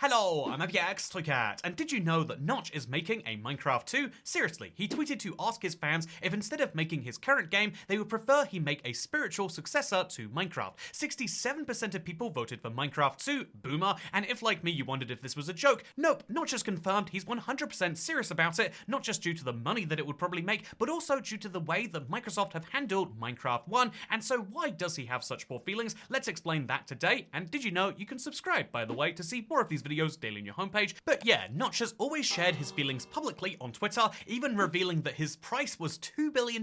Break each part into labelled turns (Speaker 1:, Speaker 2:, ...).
Speaker 1: Hello, I'm AbyaXToyCat, and did you know that Notch is making a Minecraft 2? Seriously, he tweeted to ask his fans if instead of making his current game, they would prefer he make a spiritual successor to Minecraft. 67% of people voted for Minecraft 2, boomer, and if like me you wondered if this was a joke, nope, Notch has confirmed he's 100% serious about it, not just due to the money that it would probably make, but also due to the way that Microsoft have handled Minecraft 1, and so why does he have such poor feelings? Let's explain that today, and did you know you can subscribe, by the way, to see more of these videos daily on your homepage. But yeah, Notch has always shared his feelings publicly on Twitter, even revealing that his price was $2 billion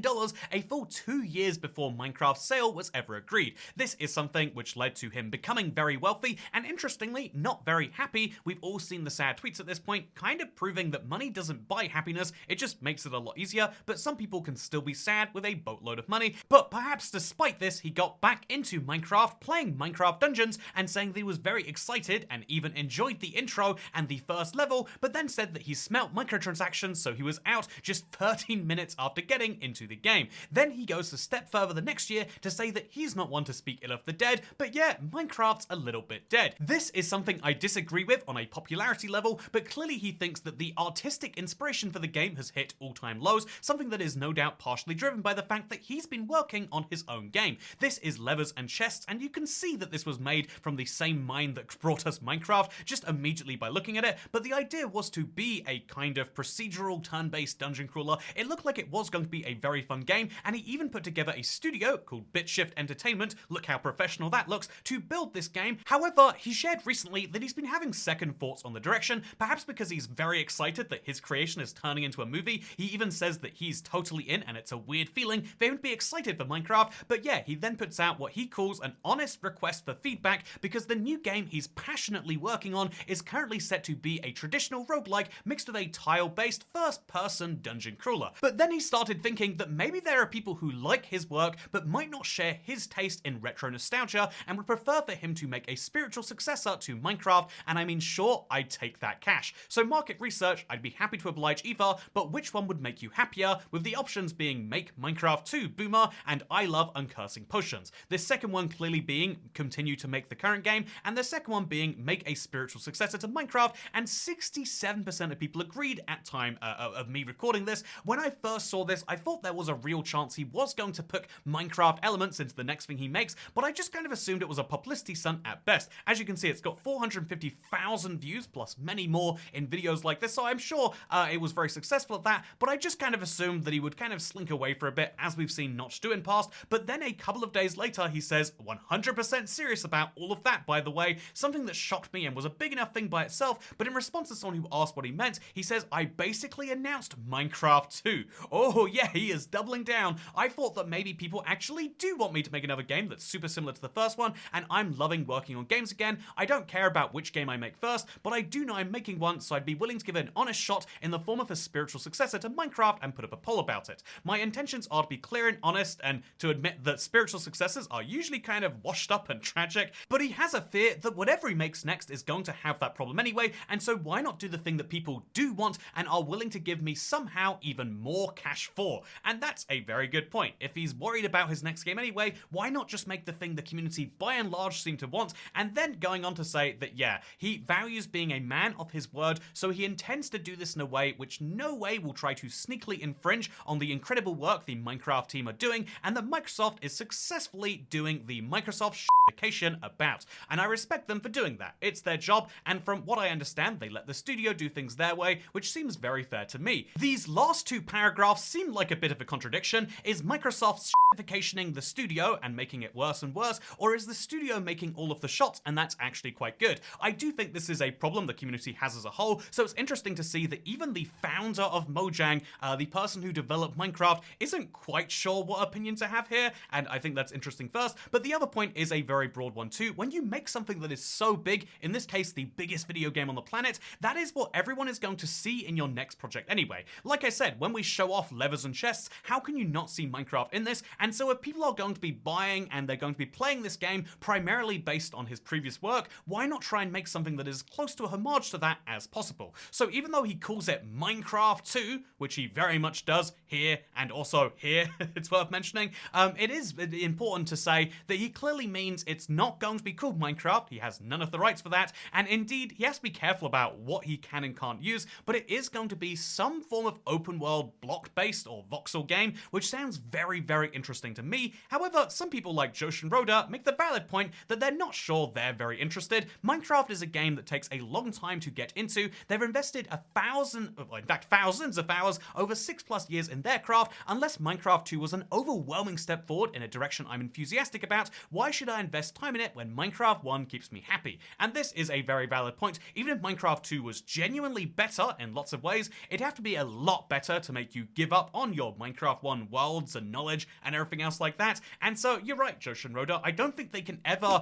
Speaker 1: a full 2 years before Minecraft's sale was ever agreed. This is something which led to him becoming very wealthy and interestingly not very happy. We've all seen the sad tweets at this point, kind of proving that money doesn't buy happiness, it just makes it a lot easier, but some people can still be sad with a boatload of money. But perhaps despite this, he got back into Minecraft, playing Minecraft Dungeons, and saying that he was very excited and even enjoyed the intro and the first level, but then said that he smelt microtransactions, so he was out just 13 minutes after getting into the game. Then he goes a step further the next year to say that he's not one to speak ill of the dead, but yeah, Minecraft's a little bit dead. This is something I disagree with on a popularity level, but clearly he thinks that the artistic inspiration for the game has hit all-time lows, something that is no doubt partially driven by the fact that he's been working on his own game. This is Levers and Chests, and you can see that this was made from the same mind that brought us Minecraft, just immediately by looking at it, but the idea was to be a kind of procedural turn-based dungeon crawler. It looked like it was going to be a very fun game, and he even put together a studio called BitShift Entertainment, look how professional that looks, to build this game. However, he shared recently that he's been having second thoughts on the direction, perhaps because he's very excited that his creation is turning into a movie. He even says that he's totally in, and it's a weird feeling for him to be excited for Minecraft, but yeah, he then puts out what he calls an honest request for feedback, because the new game he's passionately working on is currently set to be a traditional roguelike mixed with a tile-based first-person dungeon crawler. But then he started thinking that maybe there are people who like his work but might not share his taste in retro nostalgia and would prefer for him to make a spiritual successor to Minecraft, and I mean, sure, I'd take that cash. So market research, I'd be happy to oblige either, but which one would make you happier, with the options being make Minecraft 2 boomer and I love uncursing potions. This second one clearly being continue to make the current game, and the second one being make a spiritual successor to Minecraft, and 67% of people agreed at time of me recording this. When I first saw this, I thought there was a real chance he was going to put Minecraft elements into the next thing he makes, but I just kind of assumed it was a publicity stunt at best. As you can see, it's got 450,000 views, plus many more in videos like this, so I'm sure it was very successful at that, but I just kind of assumed that he would kind of slink away for a bit, as we've seen Notch do in past. But then a couple of days later, he says, 100% serious about all of that, by the way, something that shocked me and was a big enough thing by itself. But in response to someone who asked what he meant, he says, I basically announced Minecraft 2. Oh yeah, he is doubling down. I thought that maybe people actually do want me to make another game that's super similar to the first one, and I'm loving working on games again. I don't care about which game I make first, but I do know I'm making one, so I'd be willing to give it an honest shot in the form of a spiritual successor to Minecraft and put up a poll about it. My intentions are to be clear and honest, and to admit that spiritual successors are usually kind of washed up and tragic, but he has a fear that whatever he makes next is going to have that problem anyway, and so why not do the thing that people do want and are willing to give me somehow even more cash for? And that's a very good point. If he's worried about his next game anyway, why not just make the thing the community by and large seem to want? And then going on to say that yeah, he values being a man of his word, so he intends to do this in a way which no way will try to sneakily infringe on the incredible work the Minecraft team are doing, and that Microsoft is successfully doing the Microsoft shit-ification about. And I respect them for doing that. It's their job, and from what I understand, they let the studio do things their way, which seems very fair to me. These last two paragraphs seem like a bit of a contradiction. Is Microsoft shit-ificationing the studio and making it worse and worse, or is the studio making all of the shots and that's actually quite good? I do think this is a problem the community has as a whole, so it's interesting to see that even the founder of Mojang, the person who developed Minecraft, isn't quite sure what opinion to have here, and I think that's interesting first. But the other point is a very broad one too. When you make something that is so big, in this case the biggest video game on the planet, that is what everyone is going to see in your next project anyway. Like I said, when we show off Levers and Chests, how can you not see Minecraft in this? And so if people are going to be buying and they're going to be playing this game primarily based on his previous work, why not try and make something that is close to a homage to that as possible? So even though he calls it Minecraft 2, which he very much does here and also here, it's worth mentioning, it is important to say that he clearly means it's not going to be called Minecraft. He has none of the rights for that, and and indeed, he has to be careful about what he can and can't use, but it is going to be some form of open world block-based or voxel game, which sounds very, very interesting to me. However, some people like Joshin Roda make the valid point that they're not sure they're very interested. Minecraft is a game that takes a long time to get into. They've invested thousands of hours over 6+ years in their craft. Unless Minecraft 2 was an overwhelming step forward in a direction I'm enthusiastic about, why should I invest time in it when Minecraft 1 keeps me happy? And this is a very valid point. Even if Minecraft 2 was genuinely better in lots of ways, it'd have to be a lot better to make you give up on your Minecraft 1 worlds and knowledge and everything else like that. And so you're right, Joshin Roda, I don't think they can ever,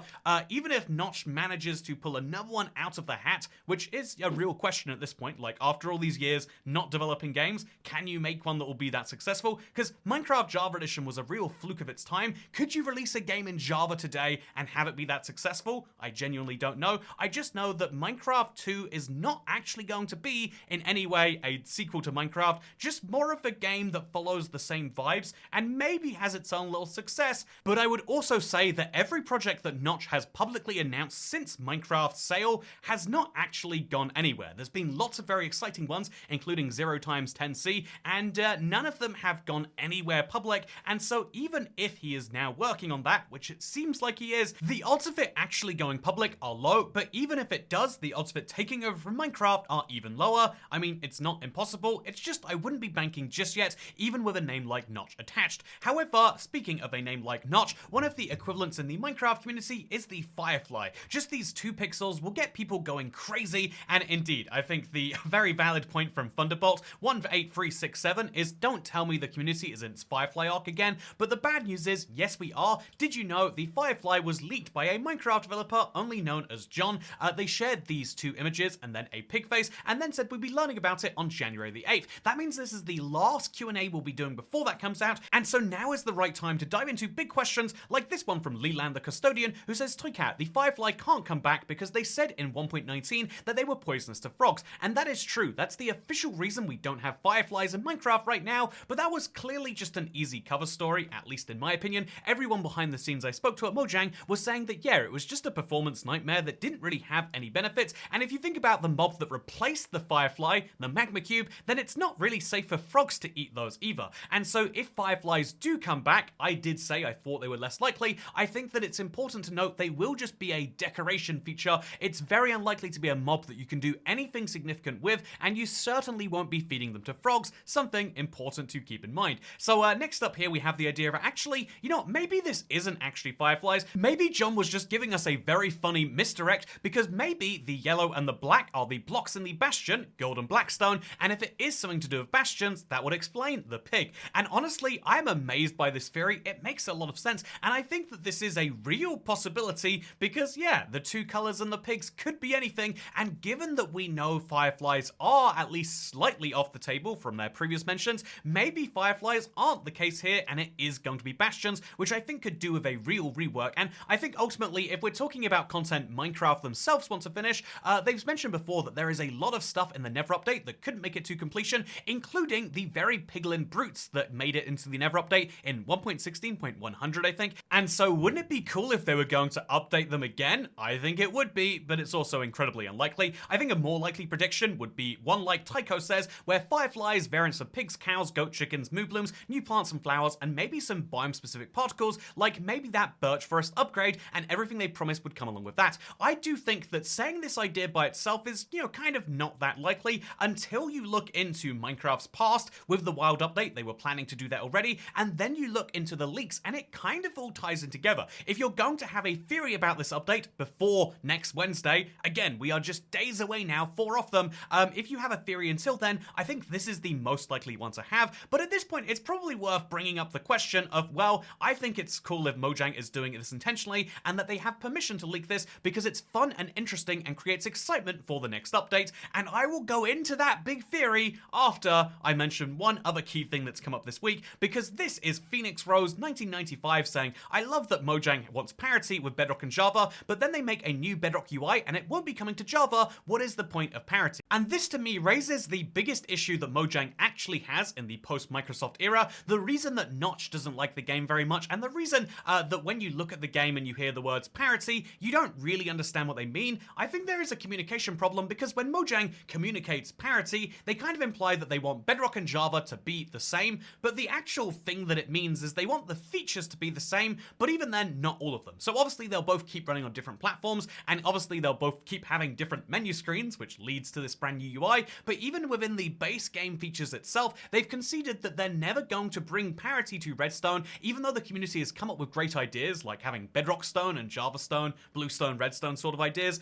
Speaker 1: even if Notch manages to pull another one out of the hat, which is a real question at this point, like after all these years not developing games, can you make one that will be that successful? Because Minecraft Java Edition was a real fluke of its time. Could you release a game in Java today and have it be that successful? I genuinely don't know. I just know that Minecraft 2 is not actually going to be in any way a sequel to Minecraft, just more of a game that follows the same vibes and maybe has its own little success. But I would also say that every project that Notch has publicly announced since Minecraft's sale has not actually gone anywhere. There's been lots of very exciting ones, including 0x10C, and none of them have gone anywhere public, and so even if he is now working on that, which it seems like he is, the odds of it actually going public are low, but even if it does, the odds of it taking over from Minecraft are even lower. I mean, it's not impossible, it's just I wouldn't be banking just yet, even with a name like Notch attached. However, speaking of a name like Notch, one of the equivalents in the Minecraft community is the Firefly. Just these 2 pixels will get people going crazy, and indeed, I think the very valid point from Thunderbolt 18367 is don't tell me the community is in its Firefly arc again, but the bad news is, yes we are. Did you know the Firefly was leaked by a Minecraft developer only known as John? They shared these 2 images and then a pig face, and then said we'd be learning about it on January the 8th. That means this is the last Q&A we'll be doing before that comes out, and so now is the right time to dive into big questions like this one from Leland the Custodian, who says, Toycat, the Firefly can't come back because they said in 1.19 that they were poisonous to frogs, and that is true. That's the official reason we don't have fireflies in Minecraft right now, but that was clearly just an easy cover story, at least in my opinion. Everyone behind the scenes I spoke to at Mojang was saying that yeah, it was just a performance nightmare that didn't really have any benefits, and if you think about the mob that replaced the Firefly, the Magma Cube, then it's not really safe for frogs to eat those either. And so if fireflies do come back, I did say I thought they were less likely, I think that it's important to note they will just be a decoration feature. It's very unlikely to be a mob that you can do anything significant with, and you certainly won't be feeding them to frogs, something important to keep in mind. So next up here we have the idea of actually, you know, maybe this isn't actually fireflies. Maybe John was just giving us a very funny misdirect, because maybe the yellow and the black are the blocks in the bastion, gold and blackstone, and if it is something to do with bastions, that would explain the pig. And honestly, I'm amazed by this theory. It makes a lot of sense, and I think that this is a real possibility because yeah, the 2 colors and the pigs could be anything, and given that we know fireflies are at least slightly off the table from their previous mentions, maybe fireflies aren't the case here and it is going to be bastions, which I think could do with a real rework. And I think ultimately, if we're talking about content Minecraft themselves want to finish, they've mentioned before that there is a lot of stuff in the Nether update that couldn't make it to completion, including the very piglin brutes that made it into the Nether update in 1.16.100, I think. And so wouldn't it be cool if they were going to update them again? I think it would be, but it's also incredibly unlikely. I think a more likely prediction would be one like Tycho says, where fireflies, variants of pigs, cows, goat, chickens, moo blooms, new plants and flowers, and maybe some biome-specific particles, like maybe that birch forest upgrade, and everything they promised would come along with that. I do think that saying this idea by itself is, you know, kind of not that likely until you look into Minecraft's past. With the wild update, they were planning to do that already, and then you look into the leaks, and it kind of all ties in together. If you're going to have a theory about this update before next Wednesday, again, we are just days away now, 4 of them, if you have a theory until then, I think this is the most likely one to have, but at this point, it's probably worth bringing up the question of, well, I think it's cool if Mojang is doing this intentionally, and that they have permission to leak this because it's fun and interesting and creates excitement for the next update, and I will go into that big theory after I mention one other key thing that's come up this week, because this is Phoenix Rose 1995 saying, I love that Mojang wants parity with Bedrock and Java, but then they make a new Bedrock UI and it won't be coming to Java. What is the point of parity? And this to me raises the biggest issue that Mojang actually has in the post-Microsoft era, the reason that Notch doesn't like the game very much, and the reason that when you look at the game and you hear the words parity, you don't really understand what they mean, mean? I think there is a communication problem because when Mojang communicates parity, they kind of imply that they want Bedrock and Java to be the same, but the actual thing that it means is they want the features to be the same, but even then, not all of them. So obviously they'll both keep running on different platforms, and obviously they'll both keep having different menu screens, which leads to this brand new UI, but even within the base game features itself, they've conceded that they're never going to bring parity to Redstone, even though the community has come up with great ideas like having Bedrock Stone and Java Stone, Bluestone, Redstone sort of ideas.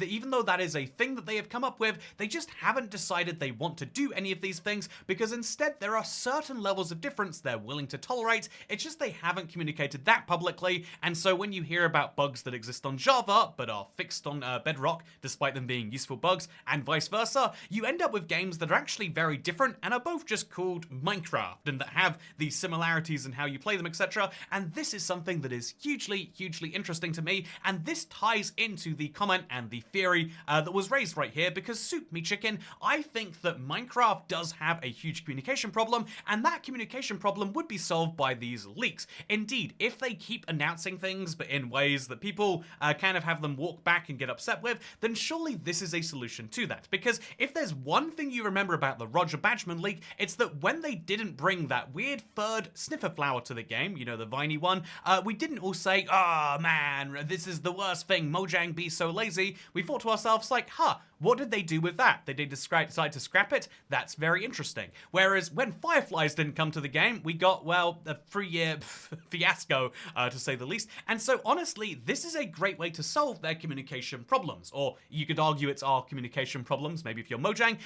Speaker 1: Even though that is a thing that they have come up with, they just haven't decided they want to do any of these things because instead there are certain levels of difference they're willing to tolerate. It's just they haven't communicated that publicly, and so when you hear about bugs that exist on Java but are fixed on Bedrock despite them being useful bugs and vice versa, you end up with games that are actually very different and are both just called Minecraft and that have these similarities in how you play them, etc. And this is something that is hugely interesting to me, and this ties into the comment and the theory that was raised right here because Soup Me Chicken, I think that Minecraft does have a huge communication problem, and that communication problem would be solved by these leaks. Indeed, if they keep announcing things but in ways that people kind of have them walk back and get upset with, then surely this is a solution to that. Because if there's one thing you remember about the Roger Badgman leak, it's that when they didn't bring that weird third sniffer flower to the game, you know, the viney one, we didn't all say, oh man, this is the worst thing, Mojang be so lazy. We thought to ourselves like, huh, what did they do with that? Did they decide to scrap it? That's very interesting. Whereas when Fireflies didn't come to the game, we got, well, a 3-year fiasco, to say the least. And so honestly, this is a great way to solve their communication problems. Or you could argue it's our communication problems, maybe if you're Mojang.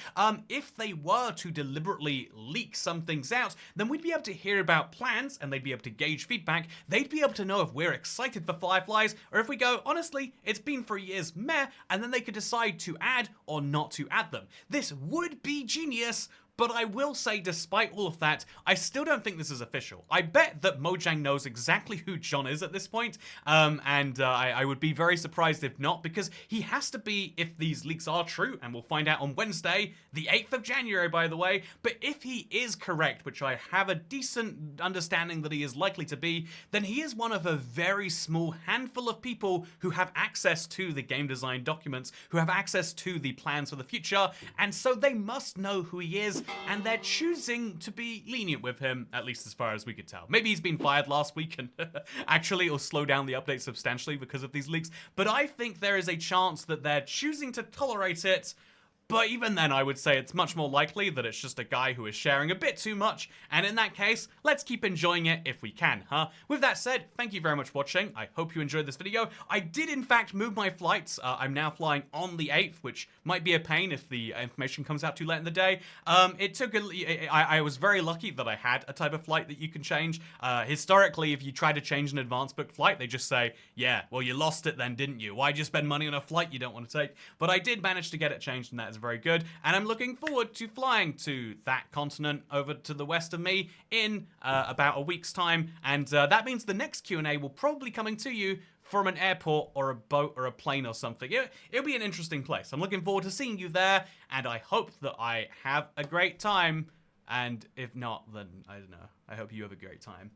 Speaker 1: If they were to deliberately leak some things out, then we'd be able to hear about plans and they'd be able to gauge feedback. They'd be able to know if we're excited for Fireflies or if we go, honestly, it's been 3 years, meh, and then they could decide to add or not to add them. This would be genius, but I will say, despite all of that, I still don't think this is official. I bet that Mojang knows exactly who John is at this point, and I would be very surprised if not, because he has to be, if these leaks are true, and we'll find out on Wednesday, the 8th of January, by the way, but if he is correct, which I have a decent understanding that he is likely to be, then he is one of a very small handful of people who have access to the game design documents, who have access to the plans for the future, and so they must know who he is, and they're choosing to be lenient with him, at least as far as we could tell. Maybe he's been fired last week and actually it'll slow down the update substantially because of these leaks, but I think there is a chance that they're choosing to tolerate it. But even then, I would say it's much more likely that it's just a guy who is sharing a bit too much, and in that case, let's keep enjoying it if we can, huh? With that said, thank you very much for watching. I hope you enjoyed this video. I did, in fact, move my flights. I'm now flying on the 8th, which might be a pain if the information comes out too late in the day. I was very lucky that I had a type of flight that you can change. Historically, if you try to change an advanced book flight, they just say, yeah, well, you lost it then, didn't you? Why'd you spend money on a flight you don't want to take? But I did manage to get it changed, and that is very good, and I'm looking forward to flying to that continent over to the west of me in about a week's time, and that means the next Q&A will probably coming to you from an airport or a boat or a plane or something. It'll be an interesting place. I'm looking forward to seeing you there, and I hope that I have a great time, and if not, then I don't know. I hope you have a great time.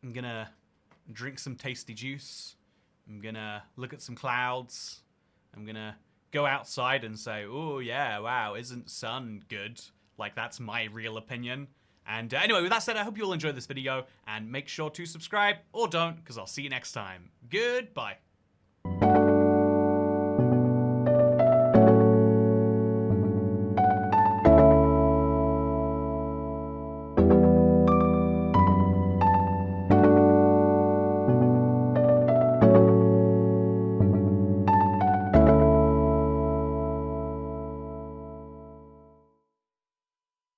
Speaker 1: I'm gonna drink some tasty juice. I'm gonna look at some clouds. I'm gonna go outside and say, oh yeah, wow, isn't sun good? Like, that's my real opinion. And anyway, with that said, I hope you all enjoyed this video, and make sure to subscribe, or don't, because I'll see you next time. Goodbye.